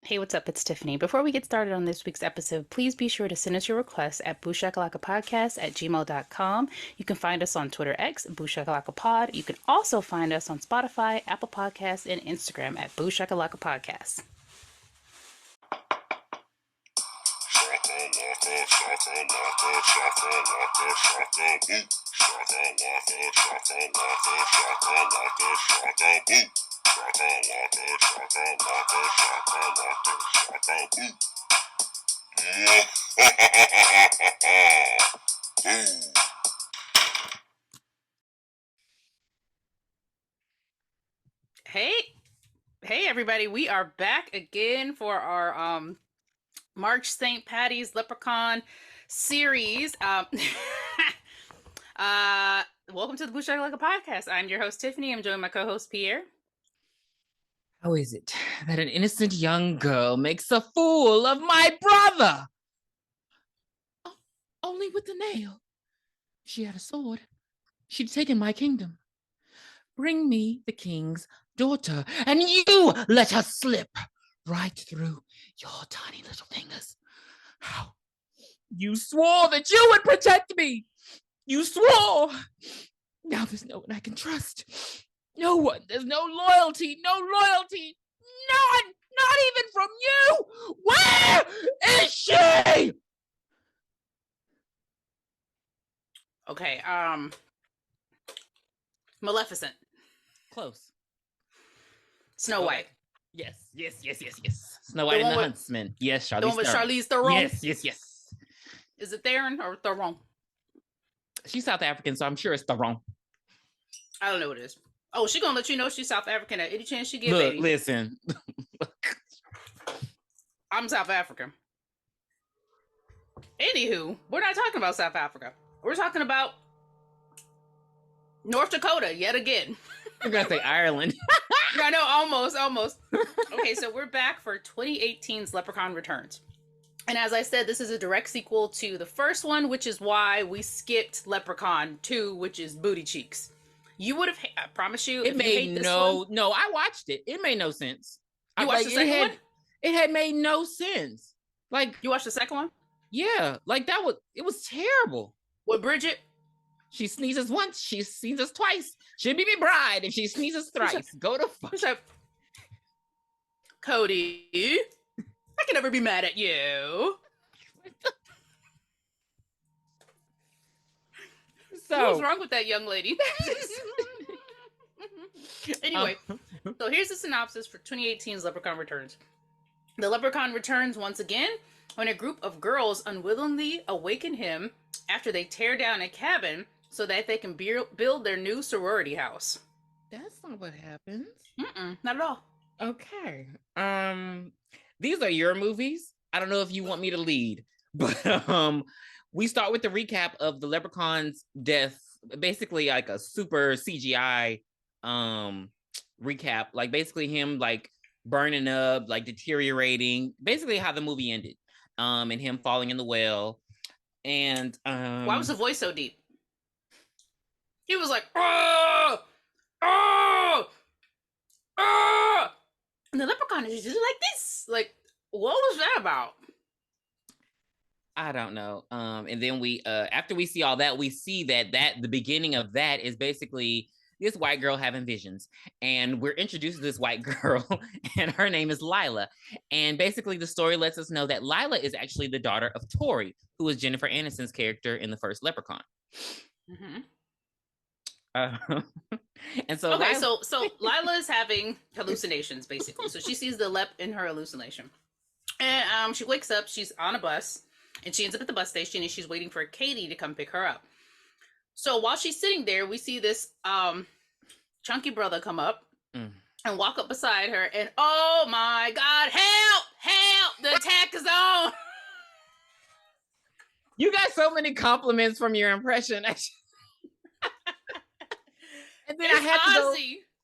Hey, what's up? It's Tiffany. Before we get started on this week's episode, please be sure to send us your requests at booshakalakapodcast@gmail.com. You can find us on Twitter X, BOOshakalakapod. You can also find us on Spotify, Apple Podcasts, and Instagram at BOOshakalakapodcast. Hey everybody, we are back again for our March St. Patty's Leprechaun series. Welcome to the Booshakalaka podcast. I'm your host Tiffany. I'm joined by my co-host Pierre. How is it that an innocent young girl makes a fool of my brother? Oh, only with the nail. If she had a sword, she'd taken my kingdom. Bring me the king's daughter, and you let her slip right through your tiny little fingers. How? You swore that you would protect me. You swore. Now there's no one I can trust. No one. There's no loyalty. No loyalty. None. Not even from you. Where is she? Okay, Maleficent. Close. Snow White. Yes. Snow White and the Huntsman. Yes, Charlize. The one with Charlize Theron. Yes. Is it Theron or Theron? She's South African, so I'm sure it's Theron. I don't know what it is. Oh, she gonna let you know she's South African at any chance she get, Look, baby. listen. I'm South African. Anywho, we're not talking about South Africa. We're talking about North Dakota yet again. I'm gonna say Ireland. I know, almost. Okay, so we're back for 2018's Leprechaun Returns. And as I said, this is a direct sequel to the first one, which is why we skipped Leprechaun 2, which is Booty Cheeks. You would have, I promise you, it made no, I watched it. It made no sense. You watched the second one? It had made no sense. Like, you watched the second one? Yeah, like it was terrible. With Bridget? She sneezes once, she sneezes twice. She'll be my bride if she sneezes thrice. Go to fuck. Cody, I can never be mad at you. So what's wrong with that young lady? Anyway, so here's the synopsis for 2018's Leprechaun Returns. The Leprechaun returns once again when a group of girls unwittingly awaken him after they tear down a cabin so that they can build their new sorority house. That's not what happens. Not at all. Okay. These are your movies. I don't know if you want me to lead, but we start with the recap of the Leprechaun's death, basically like a super CGI recap, like basically him like burning up, like deteriorating, basically how the movie ended, and him falling in the well. And why was the voice so deep? He was like, oh, oh, oh, and the Leprechaun is just like this. Like, what was that about? I don't know. And then we, after we see all that, we see that the beginning of that is basically this white girl having visions, and we're introduced to this white girl, and her name is Lila. And basically, the story lets us know that Lila is actually the daughter of Tori, who was Jennifer Aniston's character in the first Leprechaun. Mm-hmm. And so, okay, so Lila is having hallucinations, basically. So she sees the Lep in her hallucination, and she wakes up. She's on a bus, and she ends up at the bus station, and she's waiting for Katie to come pick her up. So while she's sitting there, we see this chunky brother come up and walk up beside her, and oh my God, help! The attack is on. You got so many compliments from your impression. And then I had to go,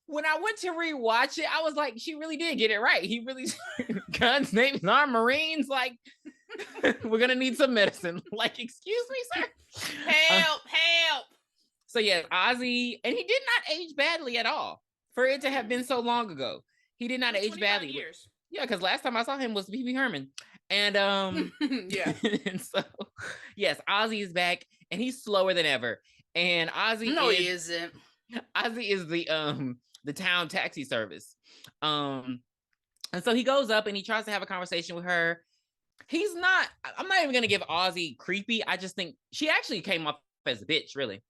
when I went to rewatch it, I was like, she really did get it right. He really, guns, names, are Marines. Like, we're going to need some medicine. Like, excuse me, sir. Help. So yeah, Ozzy, and he did not age badly at all. For it to have been so long ago, he did not age badly. Years. Yeah, because last time I saw him was Pee Wee Herman. And Yeah. and so yes, Ozzy is back and he's slower than ever. And No, he isn't. Ozzy is the town taxi service. And so he goes up and he tries to have a conversation with her. I'm not even gonna give Ozzy creepy. I just think she actually came off as a bitch, really.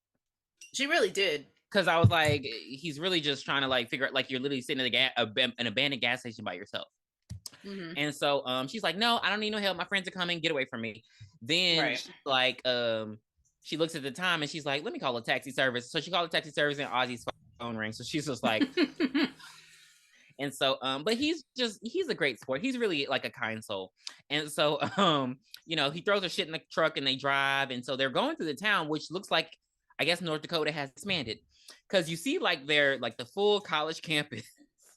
She really did. Because I was like, he's really just trying to like figure out, like, you're literally sitting in an abandoned gas station by yourself. Mm-hmm. And so she's like, no, I don't need no help. My friends are coming. Get away from me. Then she looks at the time and she's like, let me call a taxi service. So she called a taxi service and Ozzy's phone rings. So she's just like, and so, but he's a great sport. He's really like a kind soul. And so, he throws her shit in the truck and they drive. And so they're going through the town, which looks like, I guess North Dakota has expanded, because you see like they're like the full college campus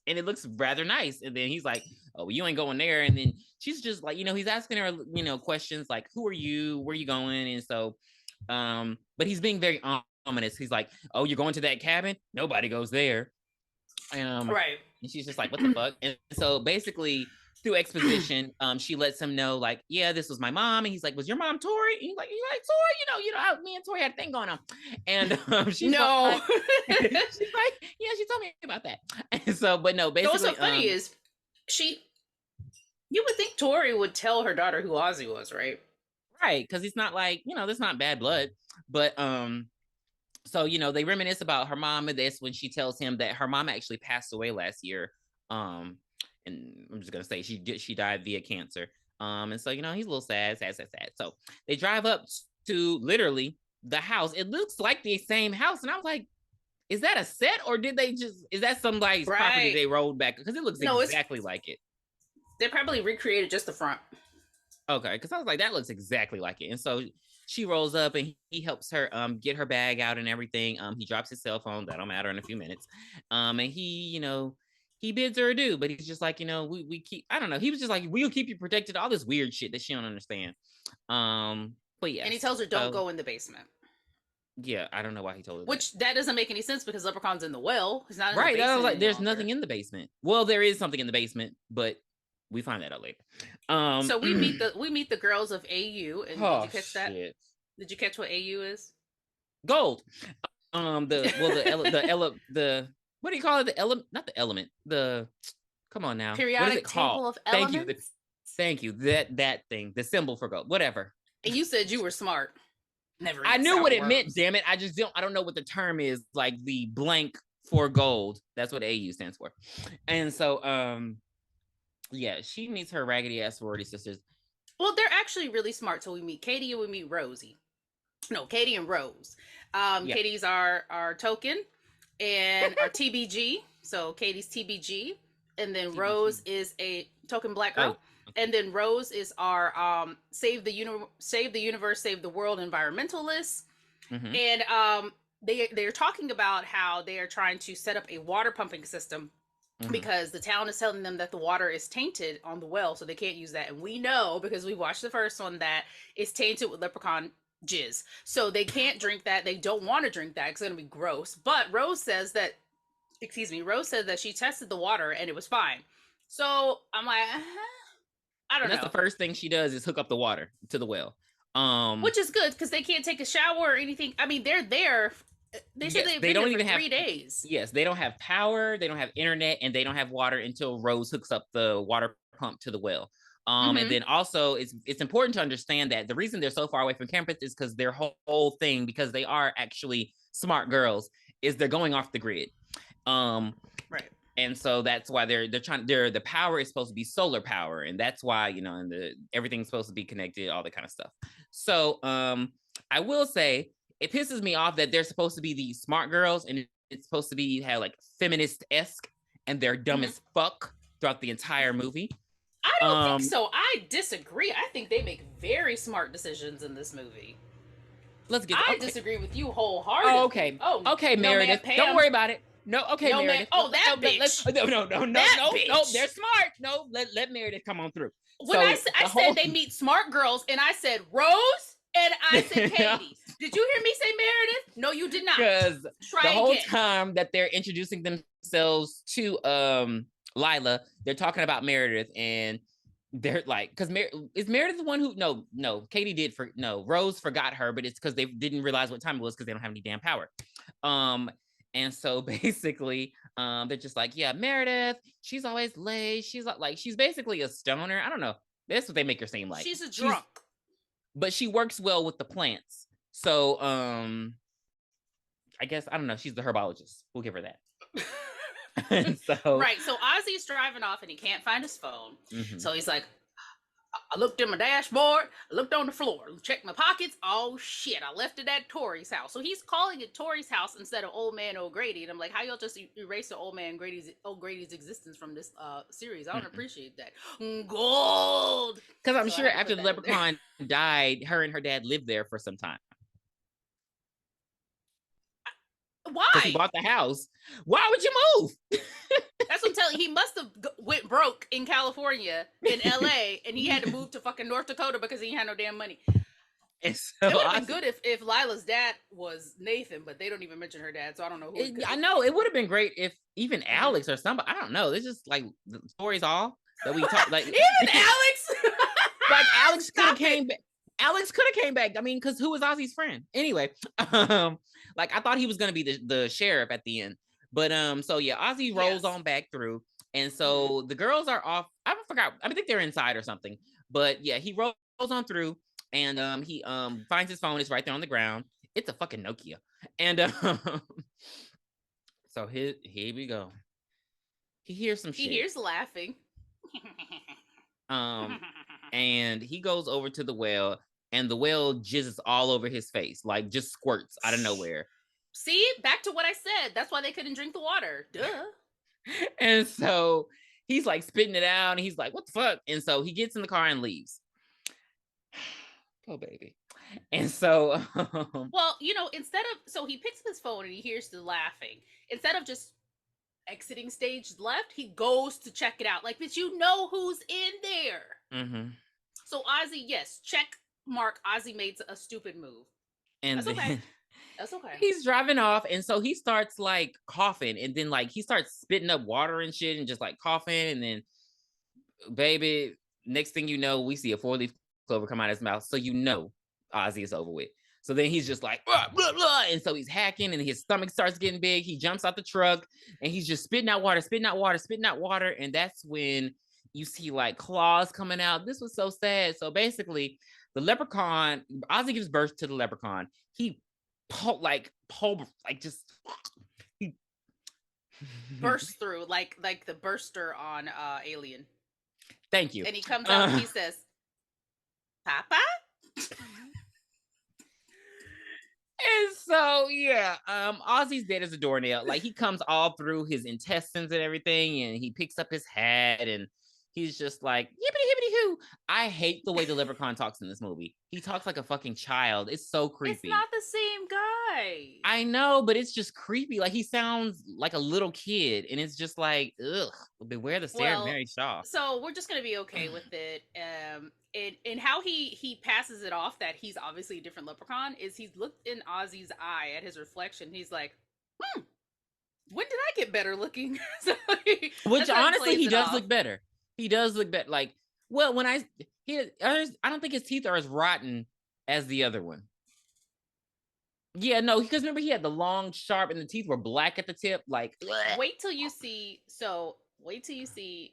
and it looks rather nice. And then he's like, oh, you ain't going there. And then she's just like, he's asking her, questions like, who are you? Where are you going? And so, but he's being very ominous. He's like, oh, you're going to that cabin? Nobody goes there. Right. And she's just like, what the fuck? And so basically through exposition, she lets him know, like, yeah, this was my mom. And he's like, was your mom Tori? And he's like, Tori? Me and Tori had a thing going on. And she's no. she's like, yeah, she told me about that. And so, but no, basically. What's so funny is you would think Tori would tell her daughter who Ozzy was, right? Right. Because it's not like, there's not bad blood. But so, they reminisce about her mom and this when she tells him that her mom actually passed away last year. And I'm just going to say she died via cancer. And so, he's a little sad. So they drive up to literally the house. It looks like the same house. And I was like, is that a set or is that somebody's property they rolled back? Because it looks exactly like it. They probably recreated just the front. Okay. Because I was like, that looks exactly like it. And so she rolls up and he helps her get her bag out and everything. He drops his cell phone. That'll matter in a few minutes. And he, he bids her adieu, but he's just like, we keep, I don't know. He was just like, we'll keep you protected. All this weird shit that she don't understand. But yeah. And he tells her, don't go in the basement. Yeah, I don't know why he told her Which that doesn't make any sense because Leprechaun's in the well. He's not in the basement. Right, I was like, there's longer. nothing in the basement. Well, there is something in the basement, but we find that out later. So we meet the girls of AU. And did you catch that? Shit. Did you catch what AU is? Gold. What do you call it? Not the element. Come on now. Periodic what is it table called? Of elements? Thank you. That thing, the symbol for gold, whatever. And you said you were smart. Never. I knew what it meant. Damn it! I don't know what the term is. Like the blank for gold. That's what AU stands for. And so, yeah, she meets her raggedy ass sorority sisters. Well, they're actually really smart. So we meet Katie and we meet Rosie. No, Katie and Rose. Yeah. Katie's our token and our TBG. So Katie's TBG, and then TBG. Rose is a token black girl. Oh, okay. And then Rose is our save the universe, save the world environmentalist. Mm-hmm. And they're talking about how they are trying to set up a water pumping system. Mm-hmm. Because the town is telling them that the water is tainted on the well, so they can't use that. And we know, because we watched the first one, that it's tainted with leprechaun jizz. So they can't drink that. They don't want to drink that because it's going to be gross. But Rose says that she tested the water and it was fine. So I'm like, I don't know. That's the first thing she does is hook up the water to the well. Which is good because they can't take a shower or anything. I mean, they're there. They said they don't even have 3 days. Yes, they don't have power, they don't have internet, and they don't have water until Rose hooks up the water pump to the well. Mm-hmm. And then also it's important to understand that the reason they're so far away from campus is because their whole thing, because they are actually smart girls, is they're going off the grid. Right. And so that's why the power is supposed to be solar power, and that's why and everything's supposed to be connected, all that kind of stuff. So I will say, it pisses me off that they're supposed to be these smart girls and it's supposed to be like feminist-esque, and they're dumb as fuck throughout the entire movie. I don't think so. I disagree. I think they make very smart decisions in this movie. I disagree with you wholeheartedly. Oh, okay. Oh, okay, no, Meredith. Don't worry about it. No, okay, no, Meredith. Oh, that bitch. No, they're smart. No, let Meredith come on through. When I said they meet smart girls, and I said Rose, and I said Katie. Did you hear me say Meredith? No, you did not. Because the whole time that they're introducing themselves to Lila, they're talking about Meredith, and they're like, because is Meredith the one who Katie did Rose forgot her, but it's because they didn't realize what time it was because they don't have any damn power. And so basically, they're just like, yeah, Meredith, she's always late. She's like she's basically a stoner. I don't know. That's what they make her seem like. She's a drunk. But she works well with the plants. So I guess, I don't know, she's the herbologist. We'll give her that. Right. So Ozzy's driving off and he can't find his phone. Mm-hmm. So he's like, I looked in my dashboard, I looked on the floor, checked my pockets. Oh shit, I left it at Tori's house. So he's calling it Tori's house instead of Old Man O'Grady. And I'm like, how y'all just erase the Old Man O'Grady's existence from this series? I don't appreciate that. Gold. Because I'm sure after the Leprechaun died, her and her dad lived there for some time. Why? Because he bought the house. Why would you move? That's what I'm telling you. He must have went broke in California, in LA, and he had to move to fucking North Dakota because he had no damn money. And so it would have been good if Lila's dad was Nathan, but they don't even mention her dad, so I don't know who. I know it would have been great if even Alex or somebody. I don't know. It's just like the stories all that we talk like. Even Alex. Like Alex could have came back. Alex could have came back. I mean, because who was Ozzy's friend? Anyway, like I thought he was gonna be the sheriff at the end. But so yeah, Ozzy rolls on back through. And so the girls are off. I forgot. I think they're inside or something. But yeah, he rolls on through and he finds his phone. It's right there on the ground. It's a fucking Nokia. And so here we go. He hears some shit. He hears laughing. And he goes over to the well, and the well jizzes all over his face, like just squirts out of nowhere. See, back to what I said. That's why they couldn't drink the water. Duh. And so he's like spitting it out, and he's like, what the fuck? And so he gets in the car and leaves. Oh, baby. And so well, so he picks up his phone and he hears the laughing. Instead of just exiting stage left, he goes to check it out. Like, but you know who's in there. Mm-hmm. So Ozzy, yes, check mark. Ozzy made a stupid move. And that's okay. That's okay. He's driving off, and so he starts like coughing, and then like he starts spitting up water and shit, and just like coughing, and then, baby, next thing you know, we see a 4-leaf clover come out of his mouth, so you know Ozzy is over with. So then he's just like, blah, blah, blah, and so he's hacking, and his stomach starts getting big. He jumps out the truck, and he's just spitting out water, and that's when you see like claws coming out. This was so sad. So basically, the leprechaun, Ozzy gives birth to the leprechaun. He he bursts through like the burster on Alien. Thank you. And he comes out and he says, Papa? And so yeah, Ozzy's dead as a doornail. Like he comes all through his intestines and everything, and he picks up his hat, and he's just like, yippity hippity hoo. I hate the way the leprechaun talks in this movie. He talks like a fucking child. It's so creepy. It's not the same guy. I know, but it's just creepy. Like he sounds like a little kid, and it's just like, ugh, beware the stare of Mary Shaw. So we're just gonna be okay with it. And how he passes it off that he's obviously a different leprechaun is he's looked in Ozzy's eye at his reflection. He's like, when did I get better looking? So which honestly, he does look better. He does look better. Like, well, I don't think his teeth are as rotten as the other one. Yeah, no, because remember he had the long, sharp, and the teeth were black at the tip. Like, wait till you see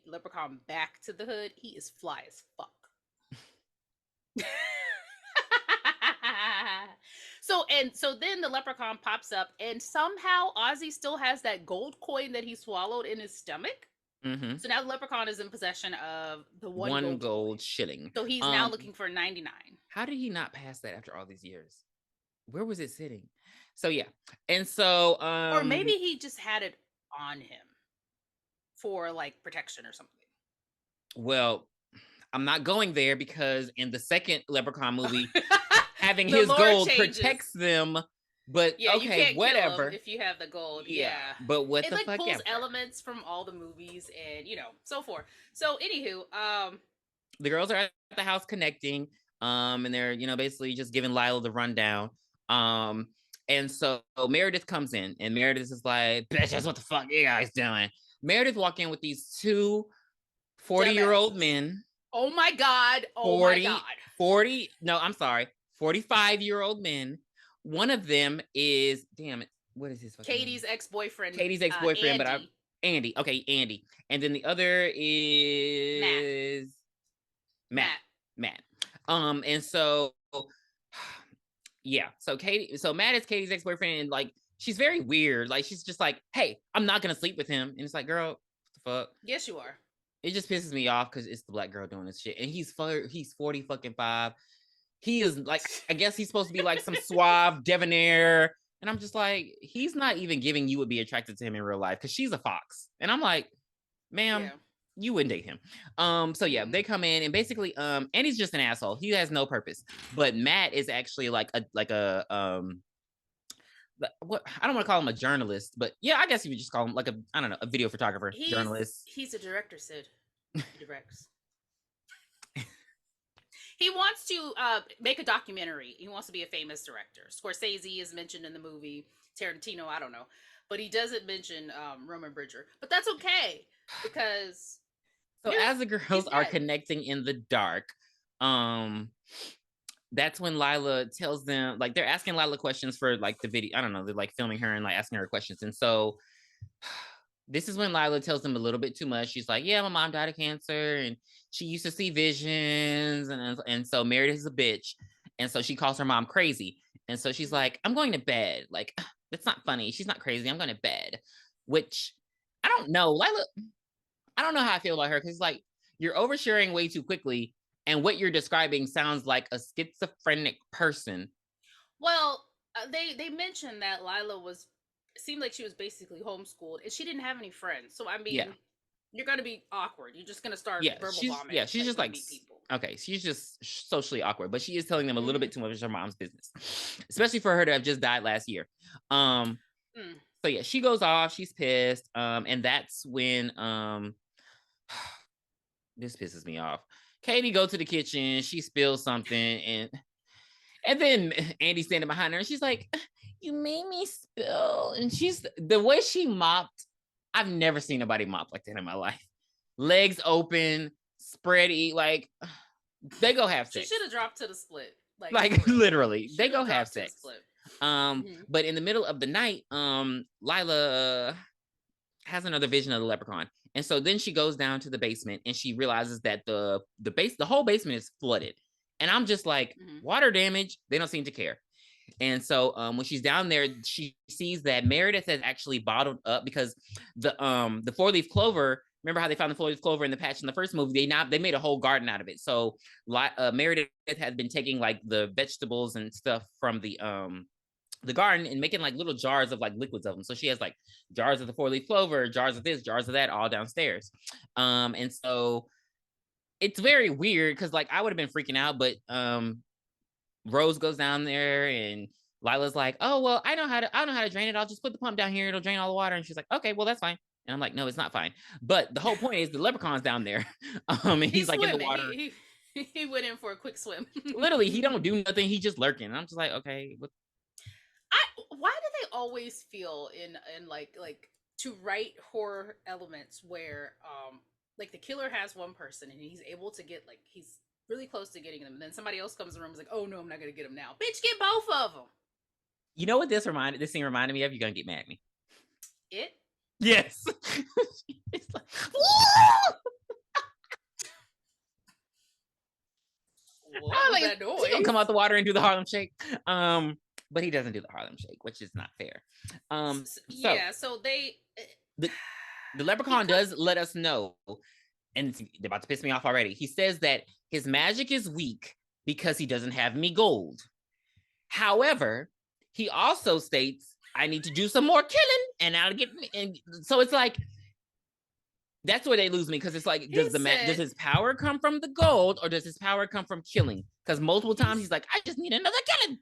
Leprechaun back to the hood. He is fly as fuck. So then the leprechaun pops up, and somehow Ozzy still has that gold coin that he swallowed in his stomach. Mm-hmm. So now the leprechaun is in possession of the one gold shilling. So he's now looking for 99. How did he not pass that after all these years? Where was it sitting? So yeah, and so or maybe he just had it on him for like protection or something. Well, I'm not going there because in the second Leprechaun movie, having his gold protects them. But yeah, okay, you can't whatever. Kill him if you have the gold, yeah. But what the fuck? It fuck? Pulls elements from all the movies and so forth. So anywho, the girls are at the house connecting, and they're basically just giving Lila the rundown. And so Meredith comes in, and Meredith is like, "Bitches, what the fuck you guys doing?" Meredith walked in with these two 40-year-old Dumbasses. men. Oh my God. 45-year-old men. One of them is, damn it, what is his fucking Katie's name? ex-boyfriend. Katie's ex-boyfriend, Andy. Andy. Okay, Andy. And then the other is Matt. And so yeah, so Matt is Katie's ex-boyfriend, and like she's very weird. Like she's just like, hey, I'm not gonna sleep with him. And it's like, girl, what the fuck? Yes, you are. It just pisses me off because it's the black girl doing this shit. And he's 40 fucking 5. He is like, I guess he's supposed to be like some suave debonair. And I'm just like, he's not even giving you would be attracted to him in real life because she's a fox. And I'm like, ma'am, you wouldn't date him. So yeah, they come in and basically, and he's just an asshole. He has no purpose. But Matt is actually what I don't want to call him a journalist, but yeah, I guess you would just call him like a video photographer, journalist. He's a director, Sid. He directs. He wants to make a documentary. He wants to be a famous director. Scorsese is mentioned in the movie. Tarantino, I don't know. But he doesn't mention Roman Bridger. But that's okay. Because... So as the girls are connecting in the dark, that's when Lila tells them, like, they're asking Lila questions for, like, the video. I don't know. They're, like, filming her and, like, asking her questions. And so... this is when Lila tells them a little bit too much. She's like, yeah, my mom died of cancer and she used to see visions. And so Meredith is a bitch. And so she calls her mom crazy. And so she's like, I'm going to bed. Like, that's not funny. She's not crazy. I'm going to bed. Which, I don't know. Lila, I don't know how I feel about her. Because, like, you're oversharing way too quickly. And what you're describing sounds like a schizophrenic person. Well, they mentioned that Lila seemed like she was basically homeschooled and she didn't have any friends. So I mean, you're gonna be awkward. You're just gonna start verbal bombing. Yeah, she's just like people. Okay, she's just socially awkward, but she is telling them a little bit too much of her mom's business, especially for her to have just died last year. So yeah, she goes off. She's pissed, and that's when this pisses me off. Katie goes to the kitchen. She spills something, and then Andy's standing behind her, and she's like, you made me spill. And the way she mopped, I've never seen nobody mop like that in my life. Legs open, spready, like, they go have sex. She should have dropped to the split. Like literally, they go have sex. But in the middle of the night, Lila has another vision of the leprechaun. And so then she goes down to the basement and she realizes that the whole basement is flooded. And I'm just like, water damage, they don't seem to care. And so when she's down there, she sees that Meredith has actually bottled up because the 4-leaf clover, remember how they found the 4-leaf clover in the patch in the first movie? They made a whole garden out of it. So Meredith had been taking like the vegetables and stuff from the garden and making like little jars of like liquids of them. So she has like jars of the 4-leaf clover, jars of this, jars of that, all downstairs. And so it's very weird because like I would have been freaking out, but Rose goes down there and Lila's like, oh, well, I know how to drain it. I'll just put the pump down here. It'll drain all the water. And she's like, okay, well, that's fine. And I'm like, no, it's not fine. But the whole point is the leprechaun's down there. And he's like in the water. He went in for a quick swim. Literally, he don't do nothing. He's just lurking. And I'm just like, okay. Why do they always feel in like to write horror elements where like the killer has one person and he's able to get like he's really close to getting them, and then somebody else comes in the room and is like, oh no, I'm not gonna get him now. Bitch, get both of them. You know what this scene reminded me of? You're gonna get mad at me. It? Yes. It's like, what was that noise? He's gonna come out the water and do the Harlem Shake. But he doesn't do the Harlem Shake, which is not fair. So they the leprechaun does let us know, and they're about to piss me off already. He says that his magic is weak because he doesn't have me gold. However, he also states, I need to do some more killing and I'll get me. And so it's like, that's where they lose me, because it's like, does his power come from the gold or does his power come from killing? Because multiple times he's like, I just need another killing.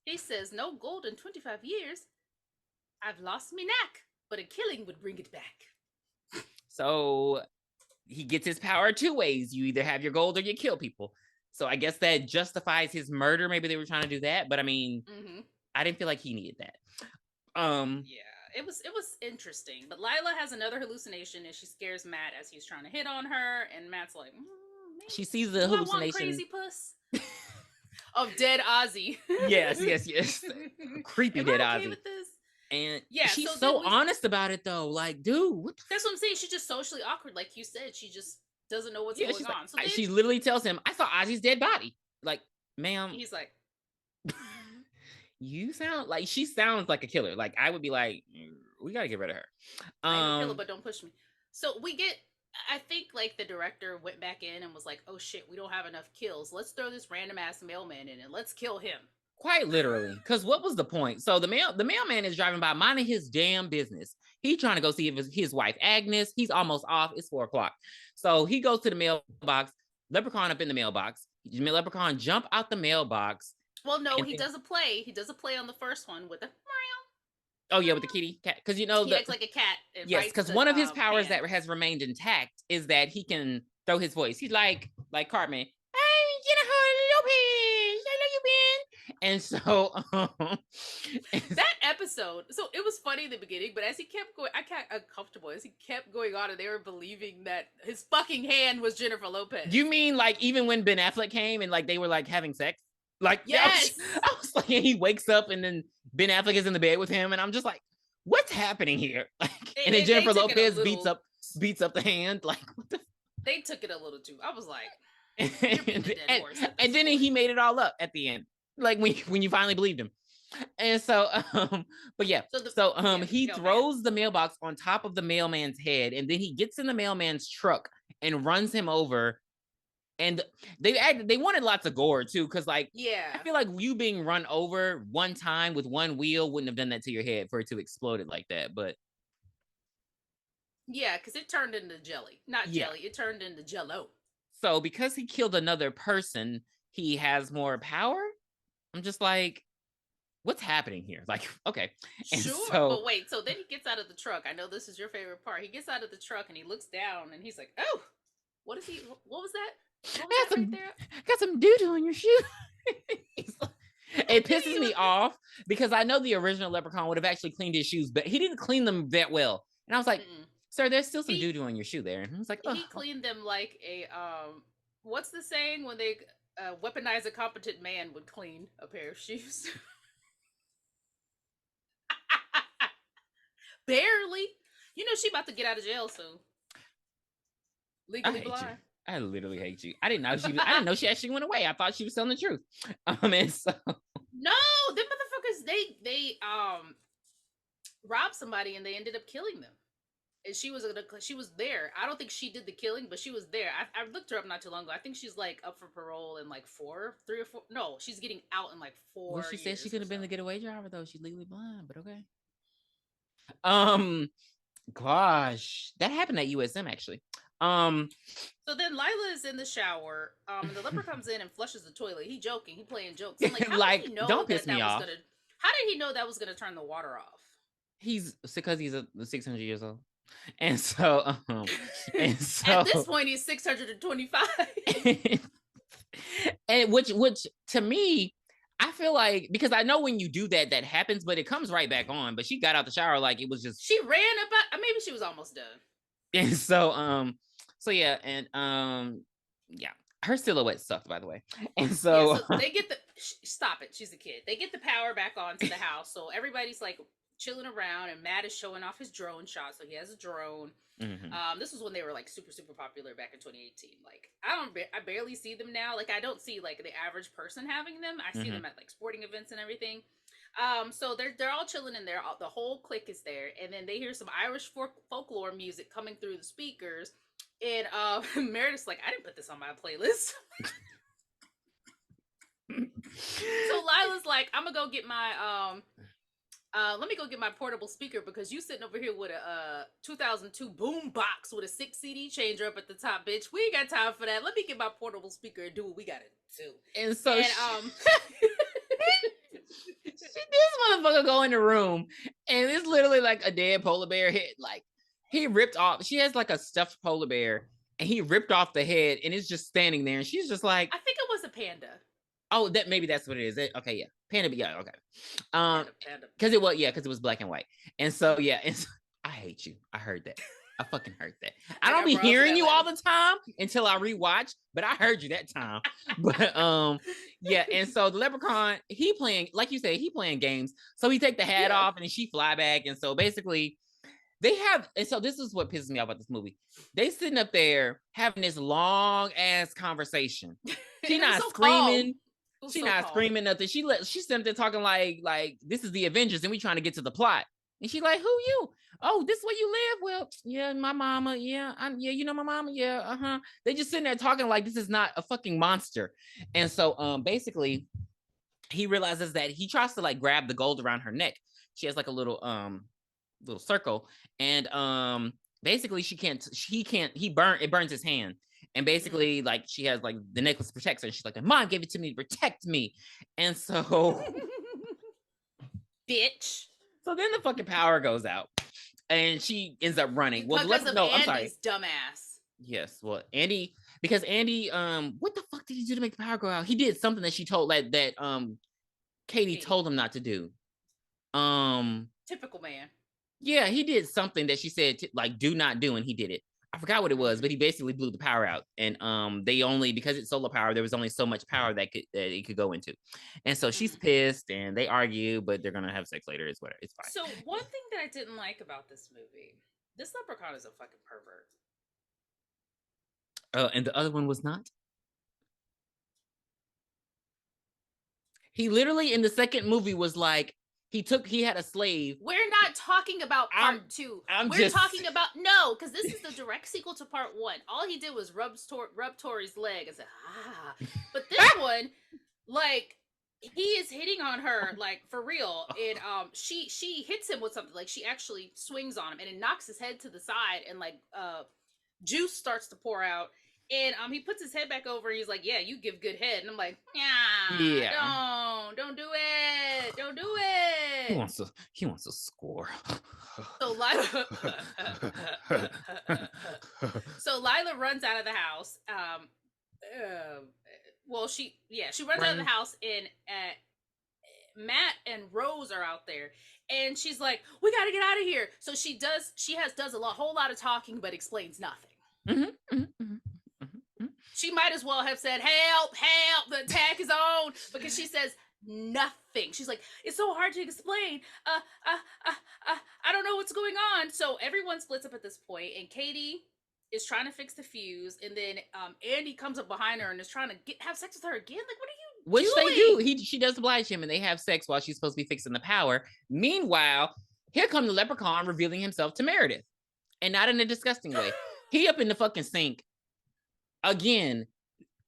He says, no gold in 25 years. I've lost me knack, but a killing would bring it back. So he gets his power two ways. You either have your gold or you kill people. So I guess that justifies his murder. Maybe they were trying to do that, but I mean, I didn't feel like he needed that. Yeah, it was interesting. But Lila has another hallucination, and she scares Matt as he's trying to hit on her, and Matt's like, She sees the "Do I want hallucination. crazy puss of dead Ozzy?" Yes. Creepy Am dead I okay Ozzy. with this? And Yeah, she's so so honest about it though. Like, dude, what the that's what I'm saying. She's just socially awkward, like you said. She just doesn't know what's going she's on. So like, then she literally tells him, "I saw Ozzy's dead body." Like, ma'am, he's like, you sound like she sounds like a killer. Like, I would be like, we gotta get rid of her. "I ain't no killer, but don't push me." So we get. I think like the director went back in and was like, "Oh shit, we don't have enough kills. Let's throw this random ass mailman in and let's kill him." Quite literally, because what was the point? So the mailman is driving by, minding his damn business. He's trying to go see if his wife Agnes. He's almost off. It's 4:00, so he goes to the mailbox. Leprechaun up in the mailbox. Leprechaun jump out the mailbox. Well, no, he does a play. He does a play on the first one with the. Oh yeah, with the kitty cat, because he acts like a cat. Yes, because one of his powers that has remained intact is that he can throw his voice. He's like Cartman. Hey, Jennifer Lopez, I know you been. And so that episode. So it was funny in the beginning, but as he kept going, I got uncomfortable as he kept going on, and they were believing that his fucking hand was Jennifer Lopez. You mean like even when Ben Affleck came and like they were like having sex? Like, yes, I was like, he wakes up and then Ben Affleck is in the bed with him, and I'm just like, what's happening here? Like, and then Jennifer Lopez beats up the hand. Like, what the? They took it a little too. I was like, and then he made it all up at the end, like when you finally believed him. And so, but yeah, he throws the mailbox on top of the mailman's head, and then he gets in the mailman's truck and runs him over. And they wanted lots of gore too, because like, I feel like you being run over one time with one wheel wouldn't have done that to your head for it to explode it like that. But yeah, because it turned into jelly, not jelly. It turned into jello. So because he killed another person, he has more power. I'm just like, what's happening here? Like, okay, and sure, but wait. So then he gets out of the truck. I know this is your favorite part. He gets out of the truck and he looks down and he's like, "Oh, what is he? What was that? Got some doo-doo on your shoe." It pisses me off because I know the original Leprechaun would have actually cleaned his shoes, but he didn't clean them that well. And I was like, "Sir, there's still some doo-doo on your shoe there." And I was like, he cleaned them like a what's the saying when they weaponize a competent man would clean a pair of shoes? Barely. You know she about to get out of jail soon. Legally blind. I literally hate you. I didn't know she actually went away. I thought she was telling the truth. And so no, them motherfuckers, they robbed somebody and they ended up killing them. And she was there. I don't think she did the killing, but she was there. I looked her up not too long ago. I think she's like up for parole in like 3 or 4. No, she's getting out in like 4. Well, she said she could have been the getaway driver though. She's legally blind, but okay. Gosh, that happened at USM actually. So then Lila is in the shower. The leper comes in and flushes the toilet. He joking. He playing jokes. I'm like, how did he know don't piss me off. How did he know that was gonna turn the water off? He's because he's 600 years old, and so at this point he's 625. And which to me, I feel like, because I know when you do that happens, but it comes right back on. But she got out the shower like it was just. She ran about. Maybe she was almost done. And so yeah, and yeah, her silhouette sucked, by the way. And so they get the stop it. She's a kid. They get the power back onto the house, so everybody's like chilling around, and Matt is showing off his drone shot. So he has a drone. This was when they were like super bapopular back in 2018. Like I barely see them now. Like I don't see like the average person having them. I see them at like sporting events and everything. So they're all chilling in there. The whole clique is there, and then they hear some Irish folklore music coming through the speakers. And Meredith's like, I didn't put this on my playlist. So Lila's like, I'm gonna go get my let me go get my portable speaker because you sitting over here with a 2002 boom box with a 6 CD changer up at the top, bitch. We ain't got time for that. Let me get my portable speaker and do what we gotta do. And so this motherfucker go in the room and it's literally like a dead polar bear head. Like he ripped off. She has like a stuffed polar bear and he ripped off the head and it's just standing there. And she's just like, I think it was a panda. Oh, maybe that's what it is. Okay, yeah. Panda, yeah, okay. Panda. Because it was black and white. And so yeah, I hate you. I heard that. I fucking heard that. I don't be hearing you all the time until I rewatch, but I heard you that time. But yeah, and so the Leprechaun, he playing, like you said, he playing games. So he take the hat off and then she fly back. And so basically and so this is what pisses me off about this movie. They sitting up there having this long ass conversation. She not screaming. She not screaming nothing. She sitting there talking like this is the Avengers and we trying to get to the plot. And she like, who you? Oh, this where you live? Well, yeah, my mama. Yeah, you know my mama. Yeah, They just sitting there talking like this is not a fucking monster. And so basically he realizes that he tries to like grab the gold around her neck. She has like a little circle, and basically it burns his hand. And basically like she has like the necklace protects her and she's like, mom gave it to me to protect me. And so bitch. So then the fucking power goes out and she ends up running. Well, I'm sorry. Dumbass. Yes, well, because Andy, what the fuck did he do to make the power go out? He did something that she told that Katie told him not to do. Typical man. Yeah, he did something that she said like do not do, and he did it. I forgot what it was, but he basically blew the power out. And they only, because it's solar power, there was only so much power that it could go into. And so she's pissed and they argue, but they're gonna have sex later. It's whatever. It's fine. So one thing that I didn't like about this movie, this Leprechaun is a fucking pervert. And the other one was not. He literally in the second movie was like, he had a slave. We're not talking about part 2. We're talking about, no, because this is the direct sequel to part 1. All he did was rub Tori's leg and said, But this one, like, he is hitting on her, like, for real. And she hits him with something. Like, she actually swings on him and it knocks his head to the side and, like, juice starts to pour out. And he puts his head back over and he's like, yeah, you give good head. And I'm like, don't do it. Don't do it. He wants to score. So Lila runs out of the house. She runs out of the house and Matt and Rose are out there. And she's like, we got to get out of here. So she does a whole lot of talking, but explains nothing. She might as well have said, help, the attack is on, because she says nothing. She's like, it's so hard to explain. I don't know what's going on. So everyone splits up at this point, and Katie is trying to fix the fuse, and then Andy comes up behind her and is trying to have sex with her again. Like, what are you doing? They do. She does oblige him, and they have sex while she's supposed to be fixing the power. Meanwhile, here comes the Leprechaun revealing himself to Meredith, and not in a disgusting way. He up in the fucking sink. Again,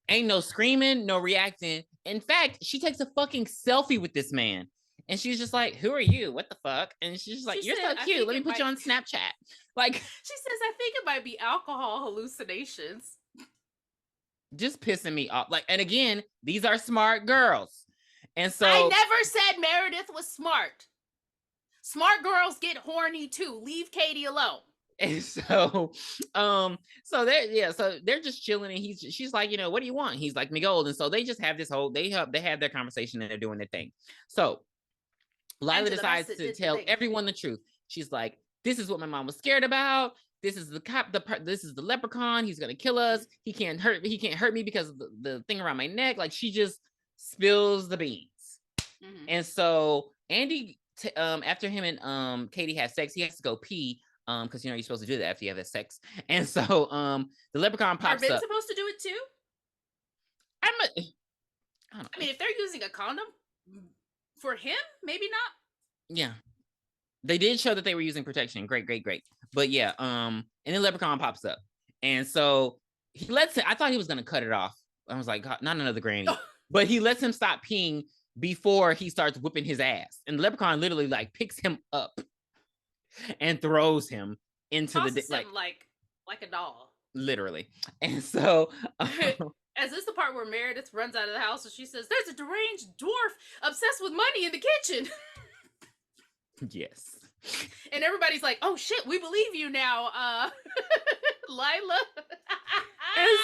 ain't no screaming, no reacting. In fact, she takes a fucking selfie with this man. And she's just like, who are you? What the fuck? And she's just like, you're so cute. Let me put you on Snapchat. Like, she says, I think it might be alcohol hallucinations. Just pissing me off. Like, and again, these are smart girls. And so I never said Meredith was smart. Smart girls get horny too. Leave Katie alone. And so they're just chilling, and she's like, what do you want? He's like, me gold. And so they just have this whole, they have their conversation and they're doing their thing. So Lila decides to tell everyone the truth. She's like, this is what my mom was scared about. This is this is the Leprechaun. He's gonna kill us. He can't hurt me because of the thing around my neck. Like, she just spills the beans. And so Andy, after him and Katie have sex, he has to go pee. Because you're supposed to do that after you have sex. And so the Leprechaun pops up. Are men supposed to do it too? I don't know. I mean, if they're using a condom for him, maybe not. Yeah. They did show that they were using protection. Great. But yeah, and then Leprechaun pops up. And so he lets him, I thought he was gonna cut it off. I was like, God, not another granny. But he lets him stop peeing before he starts whipping his ass. And the Leprechaun literally like picks him up and throws him into like a doll, literally. And so as this the part where Meredith runs out of the house and she says, there's a deranged dwarf obsessed with money in the kitchen. Yes. And everybody's like, "Oh shit, we believe you now, Lila." And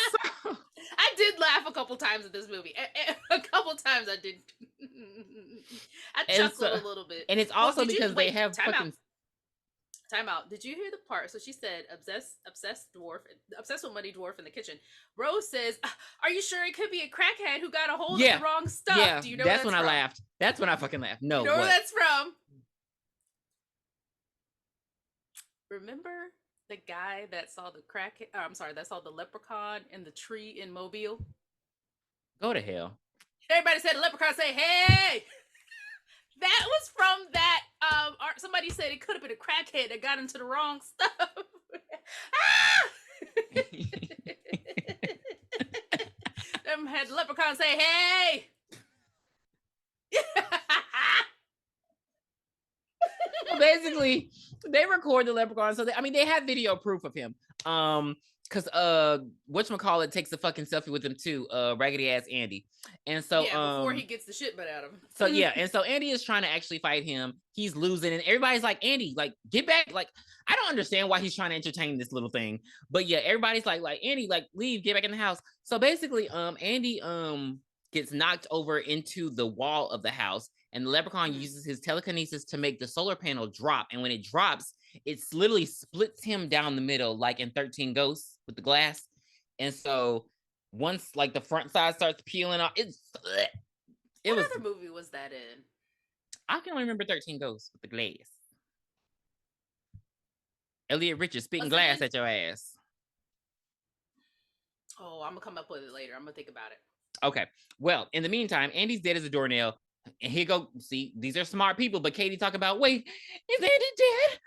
so, I did laugh a couple times at this movie. A couple times I did. I and chuckled so, a little bit. and it's Well, also did you because they wait? have Time out. fucking. Time out. Did you hear the part? So she said, obsessed dwarf, obsessed with money dwarf in the kitchen. Rose says, "Are you sure it could be a crackhead who got a hold of the wrong stuff?" Yeah, Do you know that's where when I from? laughed. That's when I fucking laughed. No, You know what? where that's from? Remember the guy that saw the that saw the leprechaun in the tree in Mobile? Go to hell. Everybody said the leprechaun say, "Hey!" That was from that. Somebody said it could have been a crackhead that got into the wrong stuff. Them had the leprechaun say, "Hey!" Well, basically, they record the leprechaun, so they have video proof of him. Because whatchamacallit takes a fucking selfie with him too, raggedy ass Andy. And so before he gets the shit butt out of him. So yeah, and so Andy is trying to actually fight him. He's losing, and everybody's like, "Andy, like, get back!" Like, I don't understand why he's trying to entertain this little thing, but yeah, everybody's like, Andy, like, leave, get back in the house. So basically, Andy gets knocked over into the wall of the house, and the leprechaun uses his telekinesis to make the solar panel drop, and when it drops, it literally splits him down the middle, like in 13 Ghosts with the glass. And so once like the front side starts peeling off, what other movie was that in? I can only remember 13 Ghosts with the glass. Elliot Richards spitting glass at your ass. Oh, I'm gonna come up with it later. I'm gonna think about it. Okay. Well, in the meantime, Andy's dead as a doornail. And here go. See, these are smart people, but Katie talk about, wait, is Andy dead?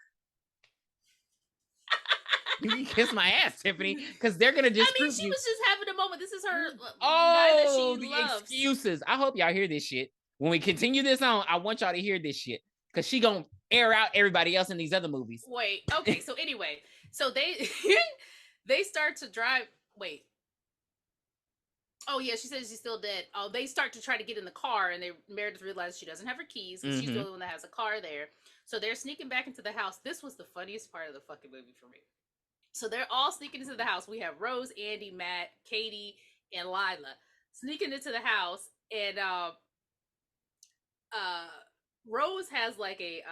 You can kiss my ass, Tiffany, because they're gonna just. I mean, she was just having a moment. This is her guy that she the loves. Excuses. I hope y'all hear this shit. When we continue this on, I want y'all to hear this shit because she gonna air out everybody else in these other movies. Wait. Okay. So anyway, so they start to drive. Wait. Oh yeah, she says she's still dead. Oh, they start to try to get in the car, and Meredith realizes she doesn't have her keys because she's the only one that has a car there. So they're sneaking back into the house. This was the funniest part of the fucking movie for me. So they're all sneaking into the house. We have Rose, Andy, Matt, Katie, and Lila sneaking into the house, and Rose has like a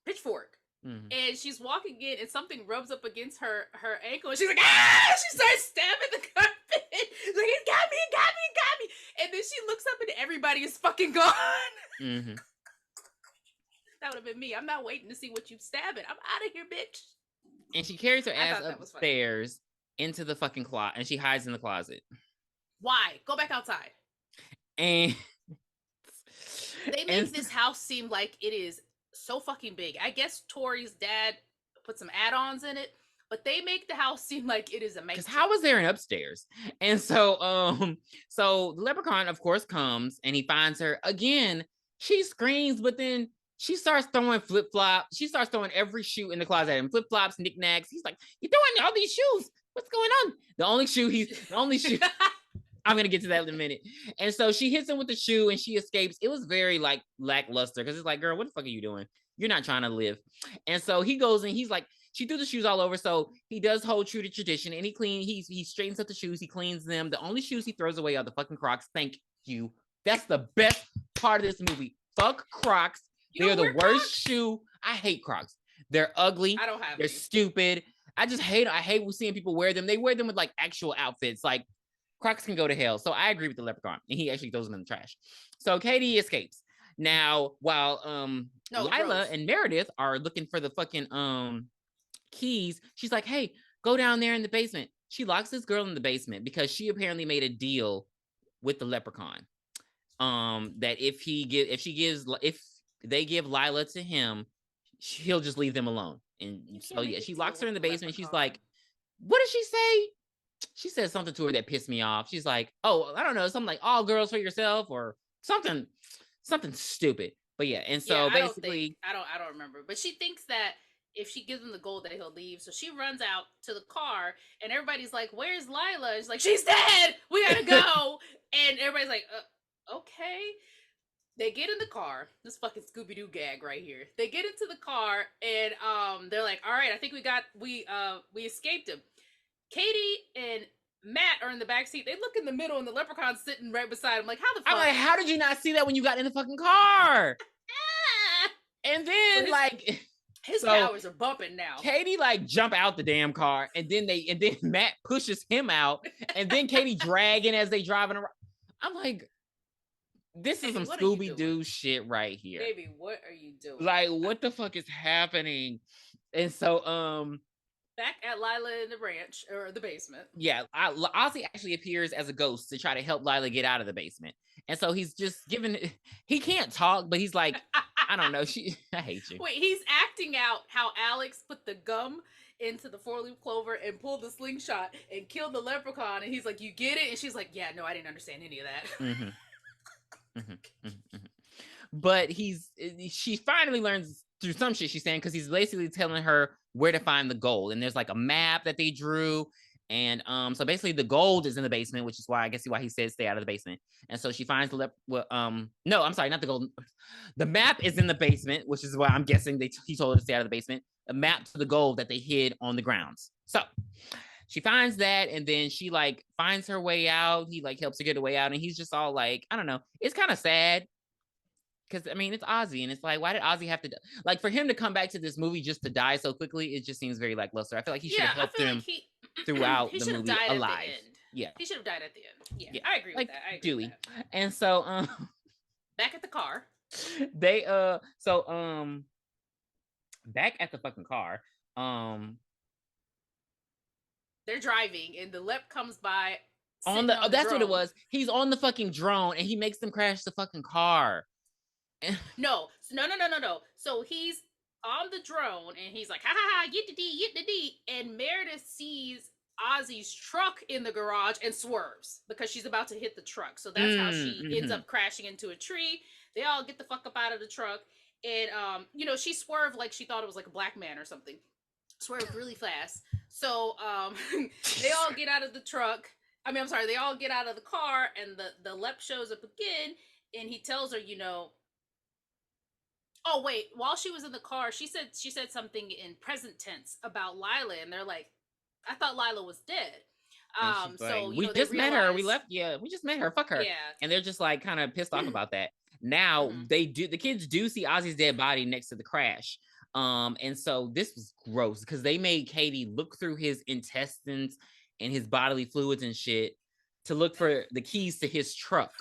pitchfork. And she's walking in, and something rubs up against her ankle, and she's like, "Ah!" She starts stabbing the carpet. Like, "It got me, it got me, it got me!" And then she looks up, and everybody is fucking gone. That would have been me. I'm not waiting to see what you stabbing. I'm out of here, bitch. And she carries her ass upstairs into the fucking closet, and she hides in the closet. Why? Go back outside. And they make this house seem like it is so fucking big. I guess Tori's dad put some add-ons in it, but they make the house seem like it is amazing. Because how is there an upstairs? And so so the leprechaun, of course, comes and he finds her again. She screams, but then she starts throwing flip-flops. She starts throwing every shoe in the closet and flip-flops, knickknacks. He's like, "You're throwing all these shoes. What's going on?" The only shoe I'm gonna get to that in a minute. And so she hits him with the shoe and she escapes. It was very like lackluster because it's like, girl, what the fuck are you doing? You're not trying to live. And so he goes and he's like, she threw the shoes all over. So he does hold true to tradition and he straightens up the shoes, he cleans them. The only shoes he throws away are the fucking Crocs. Thank you. That's the best part of this movie. Fuck Crocs. They're the worst shoe. I hate Crocs. They're ugly. I don't have They're stupid. I hate seeing people wear them. They wear them with like actual outfits. Like Crocs can go to hell. So I agree with the leprechaun. And he actually throws them in the trash. So Katie escapes. Now, while Lila and Meredith are looking for the fucking keys, she's like, "Hey, go down there in the basement." She locks this girl in the basement because she apparently made a deal with the leprechaun. That if they give Lila to him, he'll just leave them alone. And so yeah, she locks her in the basement. She's like, what did she say? She said something to her that pissed me off. She's like, "Oh, I don't know, something like all girls for yourself," or something stupid. But yeah, and so basically, I don't remember. But she thinks that if she gives him the gold, that he'll leave. So she runs out to the car, and everybody's like, "Where's Lila?" She's like, "She's dead. We gotta go." And everybody's like, "Okay." They get in the car. This fucking Scooby Doo gag right here. They get into the car and they're like, all right, I think we escaped him. Katie and Matt are in the back seat. They look in the middle and the Leprechaun's sitting right beside him. Like, how the fuck? I'm like, how did you not see that when you got in the fucking car? And then his powers are bumping now. Katie like jump out the damn car, and then Matt pushes him out, and then Katie dragging as they driving around. I'm like, this is some Scooby Doo shit right here. Baby, what are you doing? Like, what the fuck is happening? And so, back at Lila in the ranch or the basement. Yeah, Ozzy actually appears as a ghost to try to help Lila get out of the basement. And so he's just he can't talk, but he's like, I don't know. I hate you. Wait, he's acting out how Alex put the gum into the 4-leaf clover and pulled the slingshot and killed the leprechaun. And he's like, you get it? And she's like, yeah, no, I didn't understand any of that. Mm-hmm. Mm-hmm. Mm-hmm. But she finally learns through some shit she's saying, because he's basically telling her where to find the gold. And there's like a map that they drew. And so basically the gold is in the basement, which is why he said stay out of the basement. And so she finds no, I'm sorry, not the gold. The map is in the basement, which is why I'm guessing he told her to stay out of the basement. A map to the gold that they hid on the grounds. So she finds that, and then she like finds her way out. He like helps her get a way out, and he's just all like, I don't know. It's kind of sad. Because, I mean, it's Ozzy, and it's like, why did Ozzy have to... Like, for him to come back to this movie just to die so quickly, it just seems very lackluster. I feel like he should have helped him throughout the movie alive. Yeah. He should have died at the end. Yeah, I agree with that. I agree with that. And so, back at the car. Back at the fucking car, they're driving, and the Lep comes by that's drone. What it was. He's on the fucking drone, and he makes them crash the fucking car. No. So he's on the drone and he's like, ha ha ha, yit the dee. And Meredith sees Ozzy's truck in the garage and swerves because she's about to hit the truck. So that's how she ends up crashing into a tree. They all get the fuck up out of the truck. And, she swerved like she thought it was like a black man or something. Swerved really fast. So they all get out of the truck. They all get out of the car, and the Lep shows up again, and he tells her, oh wait, while she was in the car, she said something in present tense about Lila, and they're like, I thought Lila was dead. So we just met her. We left. Yeah, we just met her. Fuck her. Yeah. And they're just like kind of pissed off about that. Now the kids do see Ozzy's dead body next to the crash. And so this was gross because they made Katie look through his intestines and his bodily fluids and shit to look for the keys to his truck.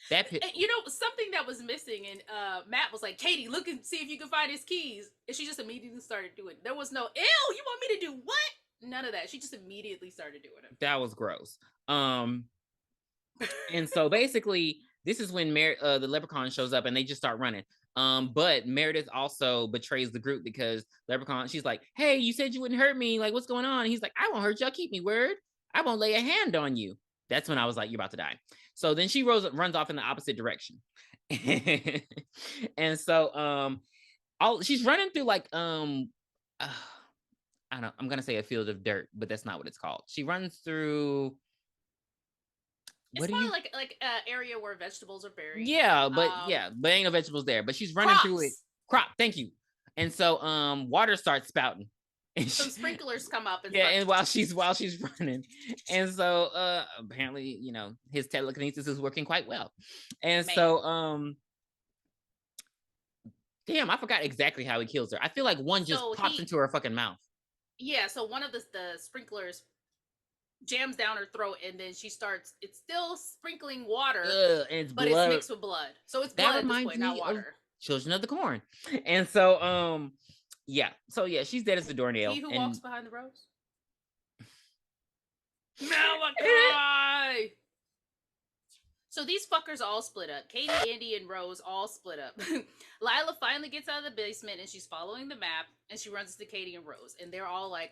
Something that was missing, and Matt was like, Katie, look and see if you can find his keys. And she just immediately started doing it. There was no, ew, you want me to do what? None of that. She just immediately started doing it. That was gross. And so basically, this is when the Leprechaun shows up and they just start running. But Meredith also betrays the group because Leprechaun, she's like, hey, you said you wouldn't hurt me. Like, what's going on? And he's like, I won't hurt you. I'll keep me word. I won't lay a hand on you. That's when I was like, you're about to die. So then she runs off in the opposite direction. And so she's running through like I don't know, I'm gonna say a field of dirt, but that's not what it's called. She runs through it's probably like an area where vegetables are buried. Yeah, but ain't no vegetables there. But she's running through it. Thank you. And so water starts spouting. And some sprinklers come up and and while she's running. And so apparently, his telekinesis is working quite well. And so damn, I forgot exactly how he kills her. I feel like one just pops into her fucking mouth. Yeah, so one of the sprinklers jams down her throat, and then it's still sprinkling water, but it's mixed with blood. So it's blood at this point, not water. Children of the Corn. And so she's dead as a doornail. He who walks behind the rose. Malachi! So these fuckers all split up. Katie, Andy, and Rose all split up. Lila finally gets out of the basement, and she's following the map, and she runs to Katie and Rose, and they're all like,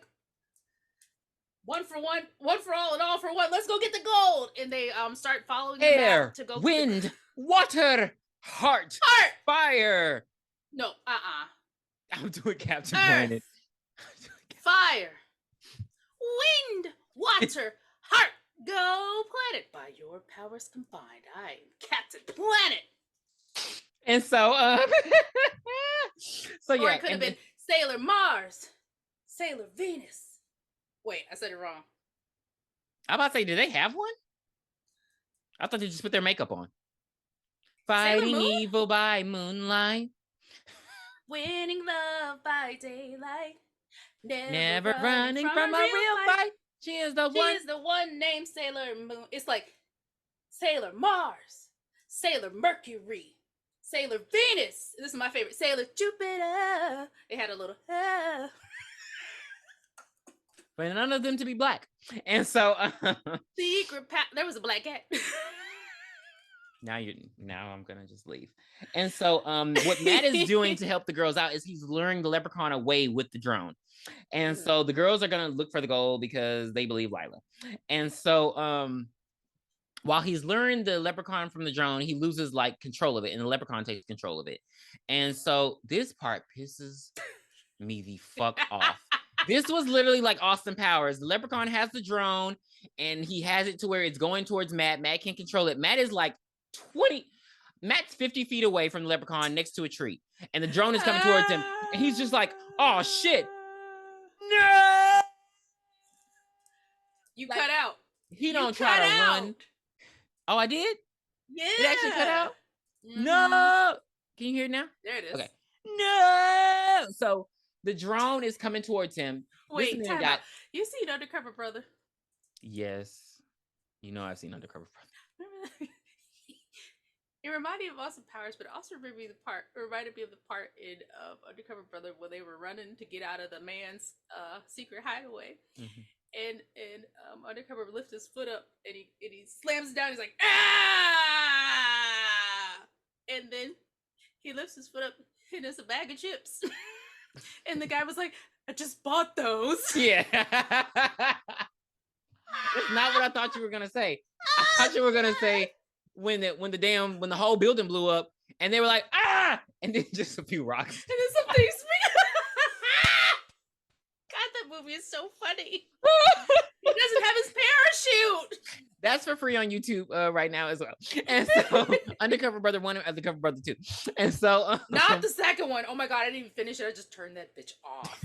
one for one, one for all, and all for one. Let's go get the gold. And they start following the map to go. Wind, water, heart, fire. No, I'm doing Captain Planet. Fire, wind, water, heart. Go planet. By your powers combined, I am Captain Planet. And so, so Or yeah, it could have and been Sailor Mars, Sailor Venus. Wait, I said it wrong. I'm about to say, do they have one? I thought they just put their makeup on. Fighting evil by moonlight. Winning love by daylight. Never running from a real fight. She is the one. She is the one named Sailor Moon. It's like Sailor Mars, Sailor Mercury, Sailor Venus. This is my favorite. Sailor Jupiter. It had a little. But none of them to be black. And so There was a black cat. now I'm gonna just leave. And so what Matt is doing to help the girls out is he's luring the leprechaun away with the drone. And so the girls are gonna look for the gold because they believe Lila. And so while he's luring the leprechaun from the drone, he loses like control of it, and the leprechaun takes control of it. And so this part pisses me the fuck off. This was literally like Austin Powers. The leprechaun has the drone, and he has it to where it's going towards Matt. Matt can't control it. Matt is like 20. Matt's 50 feet away from the leprechaun next to a tree, and the drone is coming towards him, and he's just like, "Oh shit, no!" You like, cut out. He don't try to run. Oh, I did? Yeah. It actually cut out? Mm-hmm. No. Can you hear it now? There it is. Okay. No. So the drone is coming towards him. Wait, time out. You seen Undercover Brother? Yes. You know I've seen Undercover Brother. It reminded me of Austin Powers, but it also reminded me of the part in Undercover Brother where they were running to get out of the man's secret hideaway. Mm-hmm. And Undercover lifts his foot up and he slams it down. He's like, ah! And then he lifts his foot up and it's a bag of chips. And the guy was like, I just bought those. Yeah. That's not what I thought you were gonna say. I thought you were gonna say when the whole building blew up and they were like, ah, and then just a few rocks. And then some things. God, that movie is so funny. He doesn't have his parachute. That's for free on YouTube right now as well. And so Undercover Brother 1 and Undercover Brother 2. And so not the second one. Oh my God, I didn't even finish it. I just turned that bitch off.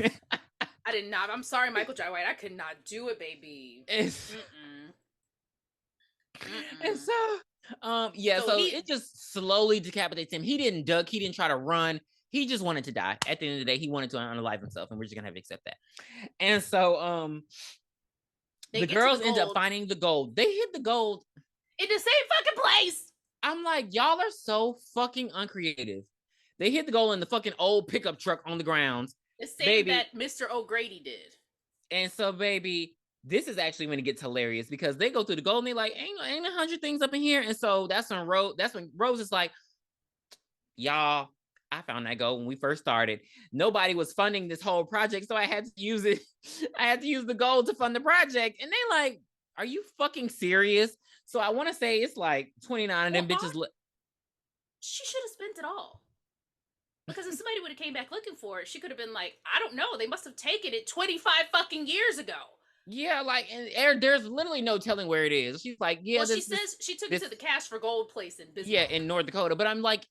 I did not. I'm sorry, Michael Jai White. I could not do it, baby. And so yeah, so it just slowly decapitates him. He didn't duck, he didn't try to run. He just wanted to die. At the end of the day, he wanted to unalive himself, and we're just gonna have to accept that. And so the girls end up finding the gold. They hid the gold in the same fucking place. I'm like, y'all are so fucking uncreative. They hid the gold in the fucking old pickup truck on the grounds. The same that Mr. O'Grady did. And so, baby, this is actually when it gets hilarious because they go through the gold and they like, ain't 100 things up in here. And so that's when Rose is like, y'all, I found that gold when we first started. Nobody was funding this whole project, so I had to use it. I had to use the gold to fund the project. And they like, are you fucking serious? So I want to say it's like 29 of them bitches. She should have spent it all. Because if somebody would have came back looking for it, she could have been like, I don't know. They must have taken it 25 fucking years ago. Yeah, like, and there's literally no telling where it is. She's like, yeah. Well, she says she took it to the Cash for Gold place in Bismarck. Yeah, in North Dakota. But I'm like,